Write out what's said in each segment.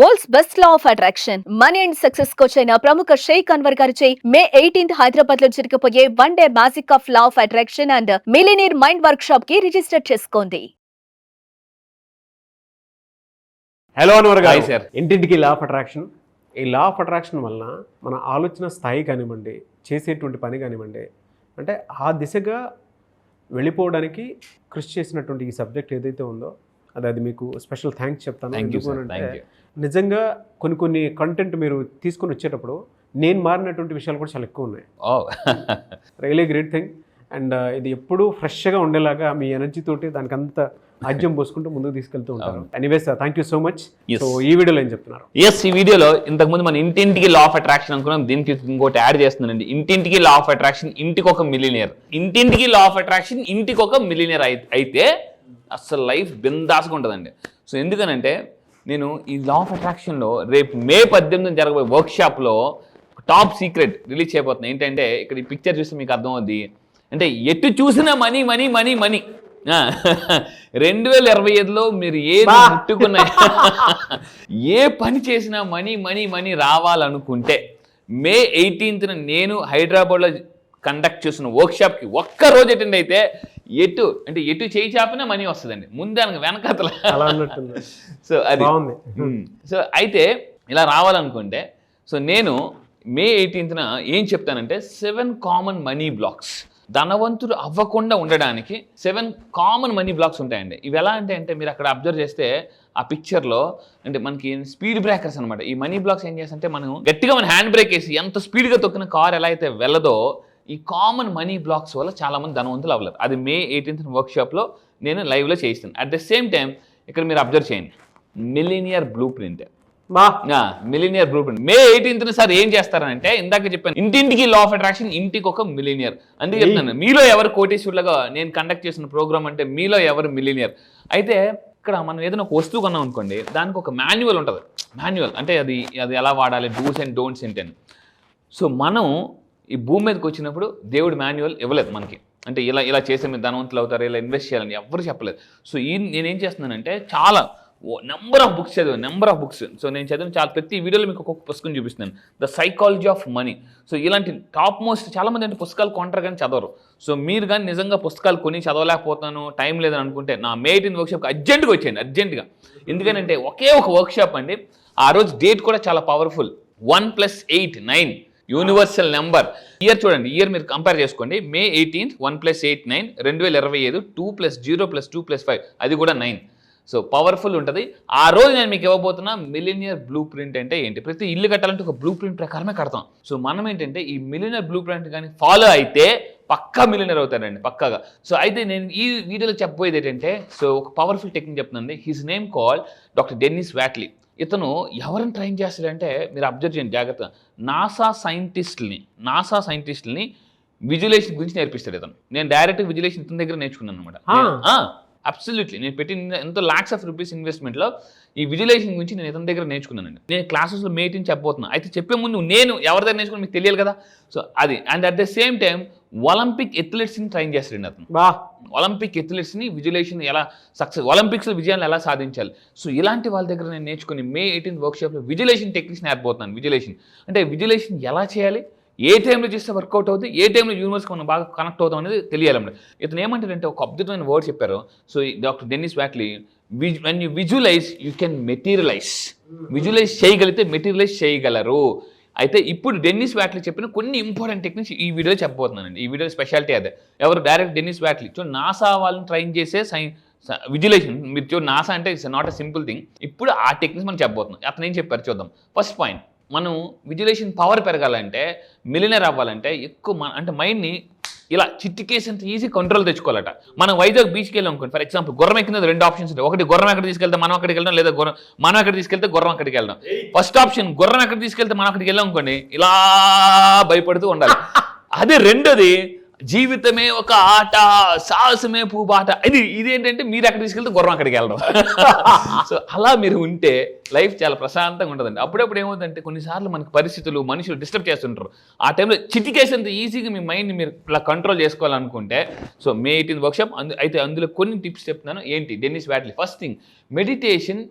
World's best law of attraction money and success coach అయిన ప్రముఖ షేక్ అన్వర్ గారిచే మే 18th హైదరాబాద్ లో జరగబోయే 1 day magic of law of attraction and millionaire mind work shop కి register చేసుకోండి. Hello Anwar గారు. సార్, ఇంటింటికి లా ఆఫ్ అట్రాక్షన్. ఈ లా ఆఫ్ అట్రాక్షన్ వలన మన ఆలోచన స్థాయి కానివ్వండి, చేసేటువంటి పని కానివ్వండి, అంటే ఆ దిశగా వెళ్ళిపోవడానికి కృషి చేసినటువంటి ఈ సబ్జెక్ట్ ఏదైతే ఉందో అది మీకు స్పెషల్ థ్యాంక్స్ చెప్తాను. ఎందుకు అంటే నిజంగా కొన్ని కంటెంట్ మీరు తీసుకొని వచ్చేటప్పుడు నేను మారినటువంటి విషయాలు కూడా చాలా ఎక్కువ ఉన్నాయి. Really great thing. అండ్ ఇది ఎప్పుడూ ఫ్రెష్గా ఉండేలాగా మీ ఎనర్జీ తోటి దానికి అంత ఆజ్యం పోసుకుంటూ ముందుకు తీసుకెళ్తూ ఉంటారు. Anyways thank you so much. So ఈ వీడియోలో ఏం చెప్తున్నారు? ఈ వీడియోలో ఇంతకుముందు మన ఇంటింటికి లా ఆఫ్ అట్రాక్షన్ అనుకున్నాం, దీనికి ఇంకోటి యాడ్ చేస్తున్నానండి. ఇంటింటికి లా ఆఫ్ అట్రాక్షన్, ఇంటికి ఒక మిలియనియర్. ఇంటింటికి లా ఆఫ్ అట్రాక్షన్, ఇంటికి ఒక మిలియనియర్ అయితే అసలు లైఫ్ బిందాస్గా ఉంటుందండి. సో ఎందుకనంటే నేను ఈ లా ఆఫ్ అట్రాక్షన్లో రేపు మే 18 జరగబోయే వర్క్షాప్లో టాప్ సీక్రెట్ రిలీజ్ చేయబోతున్నాయి. ఏంటంటే ఇక్కడ ఈ పిక్చర్ చూస్తే మీకు అర్థమవుద్ది. అంటే ఎటు చూసినా మనీ మనీ మనీ మనీ. 2025లో మీరు ఏది ముట్టుకున్నా ఏ పని చేసినా మనీ మనీ మనీ రావాలనుకుంటే మే 18th నేను హైదరాబాద్లో కండక్ట్ చేసిన వర్క్షాప్కి ఒక్క రోజు అటెండ్ అయితే ఎటు చేయి చాపినా మనీ వస్తుందండి. ముందే వెనకతల. సో అది సో అయితే ఇలా రావాలనుకుంటే సో నేను మే 18th ఏం చెప్తానంటే 7 కామన్ మనీ బ్లాక్స్. ధనవంతుడు అవ్వకుండా ఉండడానికి 7 కామన్ మనీ బ్లాక్స్ ఉంటాయండి. ఇవి ఎలా అంటే మీరు అక్కడ అబ్జర్వ్ చేస్తే ఆ పిక్చర్లో అంటే మనకి స్పీడ్ బ్రేకర్స్ అనమాట. ఈ మనీ బ్లాక్స్ ఏం చేస్తుంటే మనం గట్టిగా మన హ్యాండ్ బ్రేక్ వేసి ఎంత స్పీడ్గా తొక్కిన కార్ ఎలా అయితే వెళ్ళదో ఈ కామన్ మనీ బ్లాక్స్ వల్ల చాలామంది ధనవంతులు అవ్వలేరు. అది మే 18th వర్క్షాప్లో నేను లైవ్లో చేయిస్తాను. అట్ ద సేమ్ టైం ఇక్కడ మీరు అబ్జర్వ్ చేయండి, millionaire blueprint. Millionaire blueprint May 18th sir ఏం చేస్తారంటే ఇందాక చెప్పాను, ఇంటింటికి లా ఆఫ్ అట్రాక్షన్, ఇంటికి ఒక మిలియనియర్. అందుకే చెప్తున్నాను, మీలో ఎవరు కోటీశ్వరులుగా నేను కండక్ట్ చేసిన ప్రోగ్రామ్ అంటే మీలో ఎవరు మిలియనియర్. అయితే ఇక్కడ మనం ఏదైనా ఒక వస్తువు కొన్నాం అనుకోండి, దానికి ఒక మాన్యువల్ ఉంటుంది. మాన్యువల్ అంటే అది ఎలా వాడాలి, డూస్ అండ్ డోంట్స్ ఏంటని. సో మనం ఈ భూమి మీదకి వచ్చినప్పుడు దేవుడు మాన్యువల్ ఇవ్వలేదు మనకి. అంటే ఇలా చేస్తే మీరు ధనవంతులు అవుతారు, ఇలా ఇన్వెస్ట్ చేయాలని ఎవరు చెప్పలేదు. సో నేనేం చేస్తున్నానంటే చాలా నెంబర్ ఆఫ్ బుక్స్. సో నేను చదివిన ప్రతి వీడియోలో మీకు ఒక్కొక్క పుస్తకం చూపిస్తున్నాను. The psychology of money. So ఇలాంటి టాప్ మోస్ట్ చాలామంది అంటే పుస్తకాలు కొంటారు కానీ చదవరు. సో మీరు కానీ నిజంగా పుస్తకాలు కొని చదవలేకపోతాను, టైం లేదని అనుకుంటే నా మే 18 వర్క్షాప్కి అర్జెంట్గా వచ్చేయండి, అర్జెంట్గా. ఎందుకంటే ఒకే ఒక వర్క్షాప్ అండి. ఆ రోజు డేట్ కూడా చాలా పవర్ఫుల్. 1 + 8 9 universal number. ఇయర్ చూడండి, ఇయర్ మీరు కంపేర్ చేసుకోండి. మే 18 1 + 8 9 2025 2 + 0 + 2 + 5 అది కూడా 9. సో పవర్ఫుల్ ఉంటుంది. ఆ రోజు నేను మీకు ఇవ్వబోతున్నా మిలియనియర్ బ్లూ ప్రింట్ అంటే ఏంటి. ప్రతి ఇల్లు కట్టాలంటే ఒక బ్లూ ప్రింట్ ప్రకారమే కడతాం. సో మనం ఏంటంటే ఈ మిలియనియర్ బ్లూ ప్రింట్ కానీ ఫాలో అయితే పక్కా మిలియనియర్ అవుతారండి, పక్కాగా. సో అయితే నేను ఈ వీడియోలో చెప్పబోయేది ఏంటంటే సో ఒక పవర్ఫుల్ టెక్నిక్ చెప్తున్నాను. His name call doctor Dennis Waitley. ఇతను ఎవరిని ట్రైన్ చేస్తాడంటే మీరు అబ్జర్వ్ చేయండి జాగ్రత్తగా. నాసా సైంటిస్టుల్ని విజువలైజేషన్ గురించి నేర్పిస్తాడు ఇతను. నేను డైరెక్ట్ విజువలైజేషన్ ఇతని దగ్గర నేర్చుకున్నాను అనమాట. అబ్సల్యూట్లీ నేను పెట్టిన ఎంతో lakhs of rupees ఇన్వెస్ట్మెంట్లో ఈ విజువలైజేషన్ గురించి నేను ఇతని దగ్గర నేర్చుకున్నానండి. నేను క్లాసెస్లో మే 18 చెప్పబోతున్నాను. అయితే చెప్పే ముందు నేను ఎవరి దగ్గర నేర్చుకుని మీకు తెలియాలి కదా. సో అది and at the same time Olympic అథ్లెట్స్ని ట్రైన్ చేస్తాడండి అతను. ఒలింపిక్ అథ్లెట్స్ని విజువలైజేషన్ ఎలా ఒలింపిక్స్లో విజయాన్ని ఎలా సాధించాలి. సో ఇలాంటి వాళ్ళ దగ్గర నేను నేర్చుకుని మే 18 వర్క్షాప్లో విజువలైజేషన్ టెక్నిక్స్ నేర్పబోతున్నాను. విజువలైజేషన్ ఎలా చేయాలి, ఏ టైంలో చేస్తే వర్కౌట్ అవుతుంది, ఏ టైంలో యూనివర్స్కి మనం బాగా కనెక్ట్ అవుతాం అనేది తెలియాలన్నమాట. ఇతను ఏమంటాడంటే ఒక అద్భుతమైన వర్డ్ చెప్పారు. So doctor Dennis Waitley, when you visualize you can materialize. Visualize చేయగలిగితే మెటీరియలైజ్ చేయగలరు. అయితే ఇప్పుడు డెన్నిస్ వ్యాట్లీ చెప్పిన కొన్ని ఇంపార్టెంట్ టెక్నిక్స్ ఈ వీడియోలో చెప్పబోతున్నానండి. ఈ వీడియో స్పెషాలిటీ అదే. ఎవరు డైరెక్ట్ డెన్నిస్ వ్యాట్లీ. సో నాసా వాళ్ళని ట్రైన్ చేసే విజువలైజేషన్. మీరు చూడండి, నాసా అంటే it's not a simple thing. ఇప్పుడు ఆ టెక్నిక్స్ మనం చెప్పబోతున్నాం. అతను ఏం చెప్పారు చూద్దాం. ఫస్ట్ పాయింట్, మనం విజువలైజేషన్ పవర్ పెరగాలంటే, మిలియనర్ అవ్వాలంటే ఎక్కువ అంటే మైండ్ని ఇలా చిట్టికేసేంత ఈజీ కంట్రోల్ తెచ్చుకోవాలట. మనం వైజాగ్ బీచ్కి వెళ్ళాం అనుకోండి, ఫర్ ఎగ్జాంపుల్ గుర్రం ఎక్కిన 2 ఆప్షన్స్ ఉంటాయి. ఒకటి గుర్రం ఎక్కడ తీసుకెళ్తే మనం అక్కడికి వెళ్ళడం, లేదా మనం ఎక్కడ తీసుకెళ్తే గుర్రం అక్కడికి వెళ్ళడం. ఫస్ట్ ఆప్షన్ గుర్రం ఎక్కడ తీసుకెళ్తే మనం అక్కడికి వెళ్ళాం అనుకోండి, ఇలా భయపడుతూ ఉండాలి. అదే రెండోది జీవితమే ఒక ఆట, సాహసమే పూబాట. ఇదేంటంటే మీరు అక్కడ తీసుకెళ్తే గుర్రం అక్కడికి వెళ్ళడం. సో అలా మీరు ఉంటే లైఫ్ చాలా ప్రశాంతంగా ఉంటుందండి. అప్పుడప్పుడు ఏమవుతుందంటే కొన్నిసార్లు మనకి పరిస్థితులు, మనుషులు డిస్టర్బ్ చేస్తుంటారు. ఆ టైంలో చిటికేసేంత ఈజీగా మీ మైండ్ని మీరు ఇలా కంట్రోల్ చేసుకోవాలనుకుంటే సో మే 18 వర్క్షాప్. అయితే అందులో కొన్ని టిప్స్ చెప్తున్నాను. ఏంటి డెన్నిస్ వ్యాట్లీ. ఫస్ట్ థింగ్, మెడిటేషన్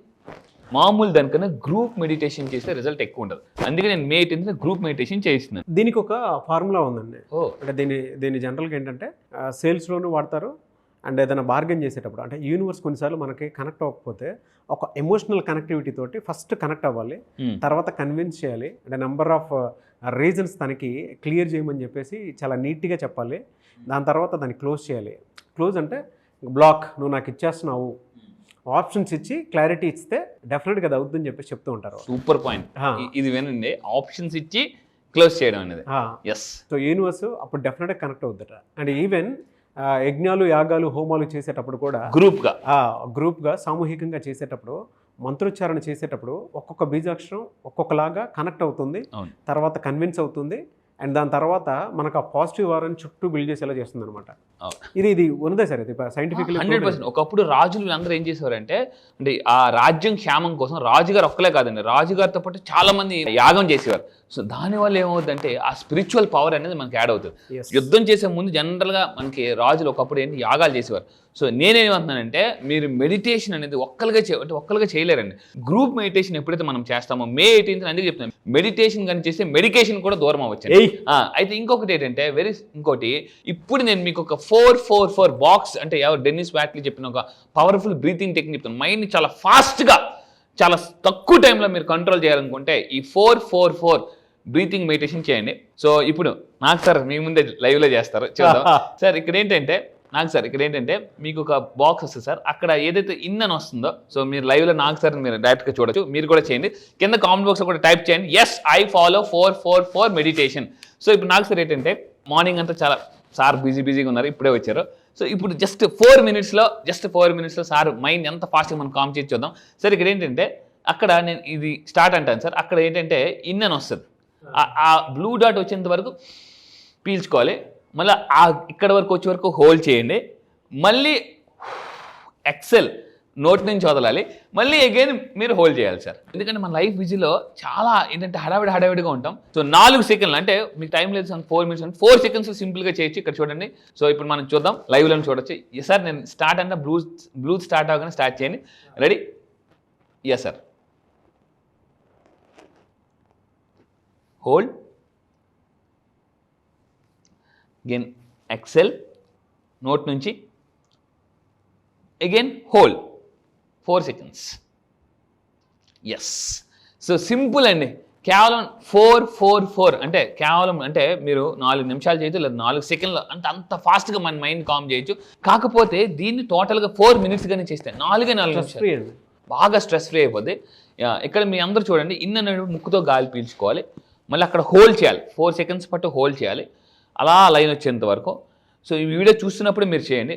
మామూలు దానికన్నా గ్రూప్ మెడిటేషన్ చేస్తే రిజల్ట్ ఎక్కువ ఉండదు. అందుకే నేను మే 18th గ్రూప్ మెడిటేషన్ చేయిస్తున్నాను. దీనికి ఒక ఫార్ములా ఉందండి. ఓ అంటే దీని జనరల్గా ఏంటంటే సేల్స్లోనూ వాడతారు అండ్ ఏదైనా బార్గెన్ చేసేటప్పుడు. అంటే యూనివర్స్ కొన్నిసార్లు మనకి కనెక్ట్ అవ్వకపోతే ఒక ఎమోషనల్ కనెక్టివిటీ తోటి ఫస్ట్ కనెక్ట్ అవ్వాలి, తర్వాత కన్విన్స్ చేయాలి. అంటే నెంబర్ ఆఫ్ రీజన్స్ తనకి క్లియర్ చేయమని చెప్పేసి చాలా నీట్గా చెప్పాలి. దాని తర్వాత దాన్ని క్లోజ్ చేయాలి. క్లోజ్ అంటే బ్లాక్, నువ్వు నాకు ఇచ్చేస్తున్నావు, ఆప్షన్స్ ఇచ్చి క్లారిటీ ఇస్తే డెఫినెట్గా అది అవుతుందని చెప్పేసి చెప్తూ ఉంటారు. Super point. ఇది వినండి, ఆప్షన్స్ ఇచ్చి క్లోజ్ చేయడం అనేది. ఎస్. సో యూనివర్స్ అప్పుడు డెఫినెట్గా కనెక్ట్ అవుద్దట. అండ్ ఈవెన్ యజ్ఞాలు, యాగాలు, హోమాలు చేసేటప్పుడు కూడా గ్రూప్గా సామూహికంగా చేసేటప్పుడు మంత్రోచ్చారణ చేసేటప్పుడు ఒక్కొక్క బీజాక్షరం ఒక్కొక్కలాగా కనెక్ట్ అవుతుంది, తర్వాత కన్విన్స్ అవుతుంది. అండ్ దాని తర్వాత మనకు ఆ పాజిటివ్ వారాన్ని చుట్టూ బిల్డ్ చేసేలా చేస్తుంది అనమాట. ఇది ఉన్నదే సార్, ఇది సైంటిఫికలీ 100%. ఒకప్పుడు రాజులు అందరూ ఏం చేసేవారంటే, అంటే ఆ రాజ్యం క్షేమం కోసం రాజుగారు ఒక్కలే కాదండి, రాజుగారితో పాటు చాలా మంది యాగం చేసేవారు. సో దానివల్ల ఏమవుతుందంటే ఆ స్పిరిచువల్ పవర్ అనేది మనకి యాడ్ అవుతుంది. యుద్ధం చేసే ముందు జనరల్గా మనకి రాజులు ఒకప్పుడు ఏంటి యాగాలు చేసేవారు. సో నేనేమంటున్నానంటే, మీరు మెడిటేషన్ అనేది ఒక్కలుగా చేయలేరండి. గ్రూప్ మెడిటేషన్ ఎప్పుడైతే మనం చేస్తామో మే 18th అందుకే చెప్తున్నాను, మెడిటేషన్ కానీ చేస్తే మెడికేషన్ కూడా దూరం అవ్వచ్చు. అయితే ఇంకొకటి ఏంటంటే ఇంకోటి ఇప్పుడు నేను మీకు ఒక 4-4-4 బాక్స్, అంటే ఎవరు డెన్నిస్ వాట్లీ చెప్పిన ఒక పవర్ఫుల్ బ్రీతింగ్ టెక్నిక్ చెప్తాను. మైండ్ని చాలా ఫాస్ట్గా చాలా తక్కువ టైంలో మీరు కంట్రోల్ చేయాలనుకుంటే ఈ 4-4-4 బ్రీతింగ్ మెడిటేషన్ చేయండి. సో ఇప్పుడు నాకు సార్ మీ ముందే లైవ్లో చేస్తారు, చూద్దాం సార్. ఇక్కడ ఏంటంటే మీకు ఒక బాక్స్ వస్తుంది సార్, అక్కడ ఏదైతే ఇన్ అని వస్తుందో, సో మీరు లైవ్లో నాకు సార్ మీరు డైరెక్ట్గా చూడొచ్చు. మీరు కూడా చేయండి, కింద కామెంట్ బాక్స్లో కూడా టైప్ చేయండి, as I follow 4-4-4 meditation. So ఇప్పుడు నాకు సార్ ఏంటంటే మార్నింగ్ అంతా చాలా సార్ బిజీగా ఉన్నారు, ఇప్పుడే వచ్చారు. సో ఇప్పుడు జస్ట్ 4 minutesలో సార్ మైండ్ ఎంత ఫాస్ట్గా మనం కామ్ చేసి చూద్దాం సార్. ఇక్కడ ఏంటంటే అక్కడ నేను ఇది స్టార్ట్ అంటాను సార్, అక్కడ ఏంటంటే ఇన్ అని వస్తుంది, ఆ బ్లూ డాట్ వచ్చేంత వరకు పీల్చుకోవాలి, మళ్ళీ ఇక్కడ వరకు వచ్చే వరకు హోల్డ్ చేయండి, మళ్ళీ ఎక్సెల్ నోట్ నుంచి వదలాలి, మళ్ళీ అగైన్ మీరు హోల్డ్ చేయాలి సార్. ఎందుకంటే మన లైఫ్ బిజీలో చాలా ఏంటంటే హడావిడిగా ఉంటాం. సో 4 సెకండ్లు, అంటే మీకు టైం లేదు సార్ 4 minutes, 4 seconds సింపుల్గా చేయొచ్చు. ఇక్కడ చూడండి. సో ఇప్పుడు మనం చూద్దాం, లైవ్లో చూడొచ్చు. ఎస్ సార్, నేను స్టార్ట్ అంటే బ్లూ స్టార్ట్ అవగానే స్టార్ట్ చేయండి. Ready? Yes sir. Hold, again exhale note నుంచి, again hold 4 seconds. Yes. So simple అండి, కేవలం 4-4-4 అంటే కేవలం అంటే మీరు 4 నిమిషాలు చేయొచ్చు, లేదా 4 సెకండ్లు, అంటే అంత ఫాస్ట్గా మన మైండ్ కామ్ చేయొచ్చు. కాకపోతే దీన్ని టోటల్గా 4 minutes గానే చేస్తే 4 నిమిషాలు బాగా స్ట్రెస్ ఫ్రీ అయిపోద్ది. ఇక్కడ మీ అందరూ చూడండి, ఇన్ అనేది ముక్కుతో గాలి పీల్చుకోవాలి, మళ్ళీ అక్కడ హోల్డ్ చేయాలి, 4 seconds పట్టు హోల్డ్ చేయాలి, అలా లైన్ వచ్చేంత వరకు. సో ఈ వీడియో చూస్తున్నప్పుడు మీరు చేయండి.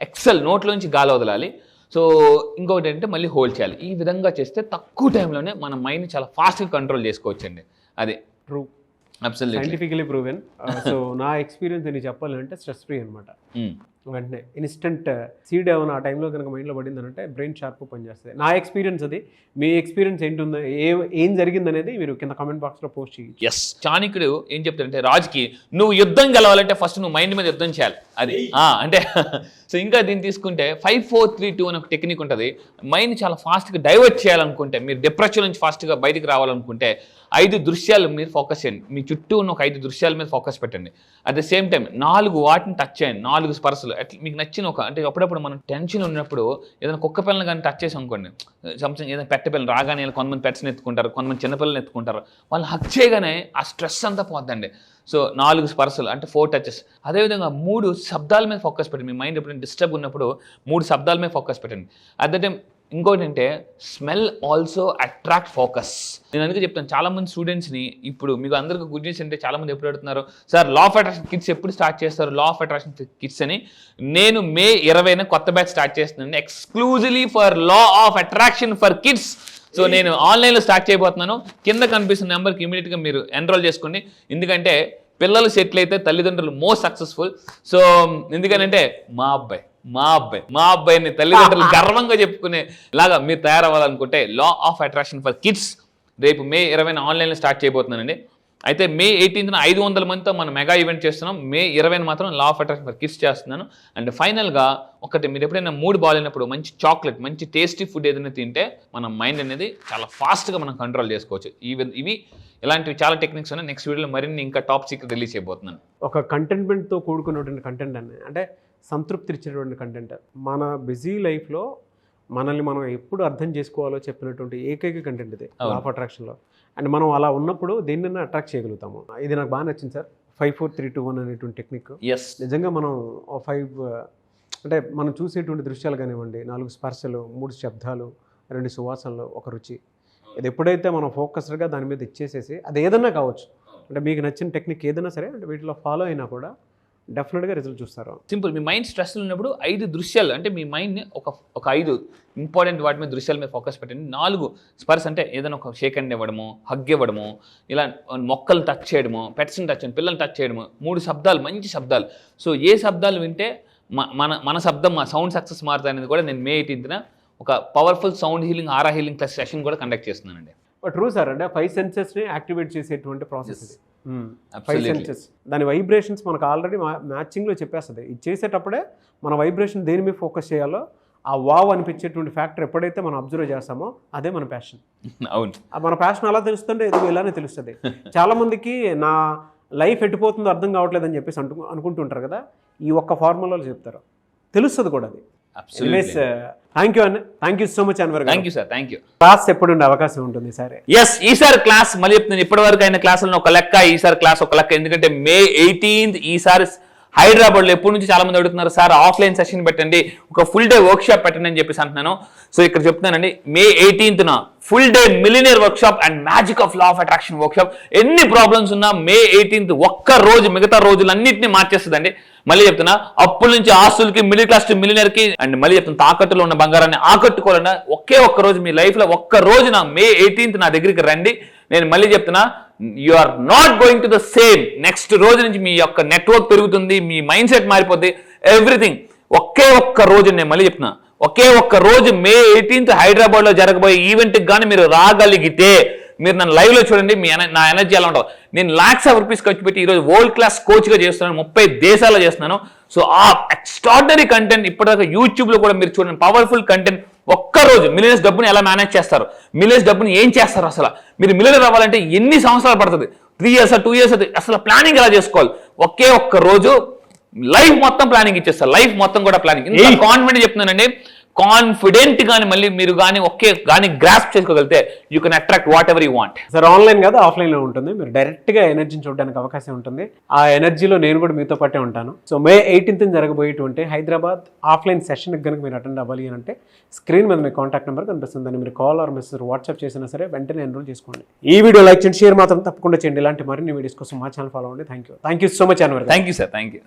ఎక్సెల్ నోట్లోంచి గాలి వదలాలి. సో ఇంకొకటి ఏంటంటే మళ్ళీ హోల్డ్ చేయాలి. ఈ విధంగా చేస్తే తక్కువ టైంలోనే మన మైండ్ని చాలా ఫాస్ట్గా కంట్రోల్ చేసుకోవచ్చండి. అది true, absolutely scientifically proven. So నా ఎక్స్పీరియన్స్ అని చెప్పాలంటే స్ట్రెస్ ఫ్రీ అనమాట. వెంటనే ఇన్స్టెంట్ సీడ్ ఏమైనా ఆ టైంలో కనుక మైండ్లో పడింది అంటే బ్రెయిన్ షార్ప్ పనిచేస్తుంది. నా ఎక్స్పీరియన్స్ అది. మీ ఎక్స్పీరియన్స్ ఏంటుందో, ఏం జరిగింది అనేది మీరు కింద కామెంట్ బాక్స్లో పోస్ట్ చేయండి. ఎస్. చాణక్యుడు ఏం చెప్తాడంటే రాజుకి, నువ్వు యుద్ధం గెలవాలంటే ఫస్ట్ నువ్వు మైండ్ మీద యుద్ధం చేయాలి. అది అంటే సో ఇంకా దీన్ని తీసుకుంటే 5-4-3-2 అని ఒక టెక్నిక్ ఉంటుంది. మైండ్ చాలా ఫాస్ట్గా డైవర్ట్ చేయాలనుకుంటే, మీరు డిప్రెషన్ నుంచి ఫాస్ట్గా బయటికి రావాలనుకుంటే 5 దృశ్యాలు మీరు ఫోకస్ చేయండి. మీ చుట్టూ ఉన్న ఒక 5 దృశ్యాల మీద ఫోకస్ పెట్టండి. అట్ ద సేమ్ టైం 4 వాటిని టచ్ చేయండి, 4 స్పర్శలు. అట్లా మీకు నచ్చిన ఒక, అంటే అప్పుడప్పుడు మనం టెన్షన్ ఉన్నప్పుడు ఏదైనా కుక్క పిల్లలు కానీ టచ్ చేసి అనుకోండి, సంథింగ్ ఏదైనా పెట్ట పిల్లలు రాగానే కొంతమంది పెట్స్ని ఎత్తుకుంటారు, కొంతమంది చిన్నపిల్లల్ని ఎత్తుకుంటారు, వాళ్ళు హక్ చేయగానే ఆ స్ట్రెస్ అంతా పోద్దండి. సో 4 స్పర్శలు అంటే 4 touches. అదేవిధంగా 3 శబ్దాల మీద ఫోకస్ పెట్టండి. మీ మైండ్ ఎప్పుడైనా డిస్టర్బ్ ఉన్నప్పుడు 3 శబ్దాల మీద ఫోకస్ పెట్టండి. అట్ ద టైం ఇంకోటి అంటే స్మెల్ ఆల్సో అట్రాక్ట్ ఫోకస్. నేను అందుకే చెప్తాను చాలామంది స్టూడెంట్స్ని, ఇప్పుడు మీకు అందరికీ గుడ్ న్యూస్ అంటే చాలామంది ఎప్పుడు అడుగుతున్నారు, sir law of attraction kits ఎప్పుడు స్టార్ట్ చేస్తారు, లా ఆఫ్ అట్రాక్షన్ కిట్స్ అని. నేను మే 20న కొత్త బ్యాచ్ స్టార్ట్ చేస్తున్నాను, exclusively for law of attraction for kids. So నేను ఆన్లైన్లో స్టార్ట్ చేయబోతున్నాను. కింద కనిపిస్తున్న నెంబర్కి ఇమీడియట్గా మీరు ఎన్రోల్ చేసుకోండి. ఎందుకంటే పిల్లలు సెటిల్ అయితే తల్లిదండ్రులు మోస్ట్ సక్సెస్ఫుల్. సో ఎందుకనంటే మా అబ్బాయిని తల్లిదండ్రులు గర్వంగా చెప్పుకునే లాగా మీరు తయారవ్వాలనుకుంటే law of attraction for kids రేపు మే 20న ఆన్లైన్లో స్టార్ట్ చేయబోతున్నానండి. అయితే మే 18న 500 మందితో మనం మెగా ఈవెంట్ చేస్తున్నాం. మే 20న మాత్రం లా ఆఫ్ అట్రాక్షన్ ఫర్ కిడ్స్ చేస్తున్నాను. అండ్ ఫైనల్గా ఒకటి, మీరు ఎప్పుడైనా మూడ్ బాగాలేనప్పుడు మంచి చాక్లెట్, మంచి టేస్టీ ఫుడ్ ఏదైనా తింటే మన మైండ్ అనేది చాలా ఫాస్ట్గా మనం కంట్రోల్ చేసుకోవచ్చు. ఇవి ఇలాంటివి చాలా టెక్నిక్స్ ఉన్నాయి. నెక్స్ట్ వీడియోలో మరిన్ని ఇంకా టాప్ సీక్రెట్ రిలీజ్ చేయబోతున్నాను. ఒక కంటెంట్మెంట్తో కూడుకున్నటువంటి కంటెంట్ అంటే సంతృప్తి ఇచ్చేటువంటి కంటెంట్. మన బిజీ లైఫ్లో మనల్ని మనం ఎప్పుడు అర్థం చేసుకోవాలో చెప్పినటువంటి ఏకైక కంటెంట్ ఇది లా ఆఫ్ అట్రాక్షన్లో. అండ్ మనం అలా ఉన్నప్పుడు దేన్నైనా అట్రాక్ట్ చేయగలుగుతాము. ఇది నాకు బాగా నచ్చింది సార్, 5 4 3 2 1 అనేటువంటి టెక్నిక్. నిజంగా మనం 5 అంటే మనం చూసేటువంటి దృశ్యాలు కానివ్వండి, 4 స్పర్శలు, 3 శబ్దాలు, 2 సువాసనలు, 1 రుచి, ఇది ఎప్పుడైతే మనం ఫోకస్డ్గా దాని మీద ఇచ్చేసేసి, అది ఏదన్నా కావచ్చు, అంటే మీకు నచ్చిన టెక్నిక్ ఏదైనా సరే, అంటే వీటిలో ఫాలో అయినా కూడా డెఫినెట్గా రిజల్ట్ చూస్తారు. సింపుల్, మీ మైండ్ స్ట్రెస్లో ఉన్నప్పుడు 5 దృశ్యాలు, అంటే మీ మైండ్ని ఒక 5 ఇంపార్టెంట్ వాటి మీద దృశ్యాల మీద ఫోకస్ పెట్టండి. 4 స్పర్శ, అంటే ఏదైనా ఒక షేక్ హ్యాండ్ ఇవ్వడము, హగ్ ఇవ్వడము, ఇలా మొక్కలు టచ్ చేయడము, పెట్స్ని టచ్ చేయడం, పిల్లల్ని టచ్ చేయడము, 3 శబ్దాలు, మంచి శబ్దాలు. సో ఏ శబ్దాలు వింటే మన శబ్దం, మా సౌండ్ సక్సెస్ మారుతాయి అనేది కూడా నేను మే 18న ఒక పవర్ఫుల్ సౌండ్ హీలింగ్, ఆరా హీలింగ్ ప్లస్ సెషన్ కూడా కండక్ట్ చేస్తున్నానండి. ట్రూ సార్, అంటే 5 సెన్సెస్ని యాక్టివేట్ చేసేటువంటి ప్రాసెస్ ఇది. 5 సెన్సెస్, దాని వైబ్రేషన్స్ మనకు ఆల్రెడీ మ్యాచింగ్లో చెప్పేస్తుంది. ఇది చేసేటప్పుడే మన వైబ్రేషన్ దేని మీద ఫోకస్ చేయాలో, ఆ వావ్ అనిపించేటువంటి ఫ్యాక్టర్ ఎప్పుడైతే మనం అబ్జర్వ్ చేస్తామో అదే మన ప్యాషన్. అవును, మన ప్యాషన్ అలా తెలుస్తుంటే ఇది ఇలానే తెలుస్తుంది. చాలామందికి నా లైఫ్ ఎట్టిపోతుందో అర్థం కావట్లేదని చెప్పేసి అనుకుంటుంటారు కదా, ఈ ఒక్క ఫార్ములాలో చెప్తారు, తెలుస్తుంది కూడా అది. థ్యాంక్ యూ అన్న, thank you so much Anwar. Thank you sir, thank you. Class ఎప్పుడు ఉండే అవకాశం ఉంటుంది సరే? ఈసారి క్లాస్ మళ్ళీ చెప్తున్నాను, ఇప్పటి వరకు అయిన క్లాసులను ఒక లెక్క, ఈసారి క్లాస్ ఒక లెక్క. ఎందుకంటే మే 18th ఈసారి హైదరాబాద్లో ఎప్పటి నుంచి చాలా మంది అడుగుతున్నారు, సార్ ఆఫ్లైన్ సెషన్ పెట్టండి, ఒక ఫుల్ డే వర్క్ షాప్ పెట్టండి అని చెప్పేసి అంటున్నాను. సో ఇక్కడ చెప్తున్నానండి, మే 18th full day millionaire work shop and magic of law of attraction work shop. ఎన్ని ప్రాబ్లమ్స్ ఉన్నా మే 18th ఒక్క రోజు మిగతా రోజులన్నింటినీ మార్చేస్తుందండి. మళ్ళీ చెప్తున్నా, అప్పుల నుంచి ఆస్తులకి, మిడిల్ క్లాస్ టు మిలినియర్ కి, అండ్ మళ్ళీ చెప్తున్నా, తాకట్టులో ఉన్న బంగారాన్ని ఆకట్టుకోవాలన్నా ఒకే ఒక్క రోజు మీ లైఫ్ లో ఒక్క రోజు మే 18th నా దగ్గరికి రండి. నేను మళ్ళీ చెప్తున్నా, you are not going to the same. Next రోజు నుంచి మీ యొక్క నెట్వర్క్ పెరుగుతుంది, మీ మైండ్ సెట్ మారిపోద్ది, ఎవ్రీథింగ్. ఒకే ఒక్క రోజు, నేను మళ్ళీ చెప్తున్నా, ఒకే ఒక్క రోజు మే 18th హైదరాబాద్ లో జరగబోయే ఈవెంట్కి కానీ మీరు రాగలిగితే, మీరు నన్ను లైవ్లో చూడండి, నా ఎనర్జీ ఎలా ఉంటుంది. నేను lakhs of rupees ఖర్చు పెట్టి ఈరోజు వరల్డ్ క్లాస్ కోచ్గా చేస్తున్నాను, 30 దేశాల్లో చేస్తున్నాను. సో ఆ ఎక్స్ట్రాడినరీ కంటెంట్ ఇప్పటిదాకా యూట్యూబ్లో కూడా మీరు చూడండి, పవర్ఫుల్ కంటెంట్. ఒక్కరోజు మిలియన్స్ డబ్బుని ఎలా మేనేజ్ చేస్తారు, మిలియన్స్ డబ్బుని ఏం చేస్తారు, అసలు మీరు మిలియనర్ అవ్వాలంటే ఎన్ని సంవత్సరాలు పడుతుంది, 3 years 2 years, అసలు ప్లానింగ్ ఎలా చేసుకోవాలి, ఒకే ఒక్క రోజు లైఫ్ మొత్తం ప్లానింగ్ ఇచ్చేస్తారు. లైఫ్ మొత్తం కూడా ప్లానింగ్. ఇంత కాన్ఫిడెంట్ చెప్తున్నానండి, కాన్ఫిడెంట్ గాని మళ్ళీ మీరు కానీ ఒకే కానీ గ్రాస్ప్ చేసుకోగలిగితే you can attract what ever you want. Sir online కాదు, ఆఫ్లైన్లో ఉంటుంది. మీరు డైరెక్ట్గా ఎనర్జీని చూడడానికి అవకాశం ఉంటుంది. ఆ ఎనర్జీలో నేను కూడా మీతో పాటే ఉంటాను. సో మే 18th జరగబోయేటువంటి హైదరాబాద్ ఆఫ్లైన్ సెషన్కి కనుక మీరు అటెండ్ అవ్వాలి అని అంటే, స్క్రీన్ మీద మీ కాంటాక్ట్ నెంబర్ కనిపిస్తుంది, దాన్ని మీరు కాల్ ఆర్ మెసేజ్ వాట్సాప్ చేసినా సరే వెంటనే ఎన్రోల్ చేసుకోండి. ఈ వీడియో లైక్ చేయండి, షేర్ మాత్రం తప్పకుండా చేయండి. ఇలాంటి మరిన్ని వీడియోస్ కోసం మా ఛానల్ ఫాలో అవ్వండి. Thank you so much Anwar. Thank you sir, thank you.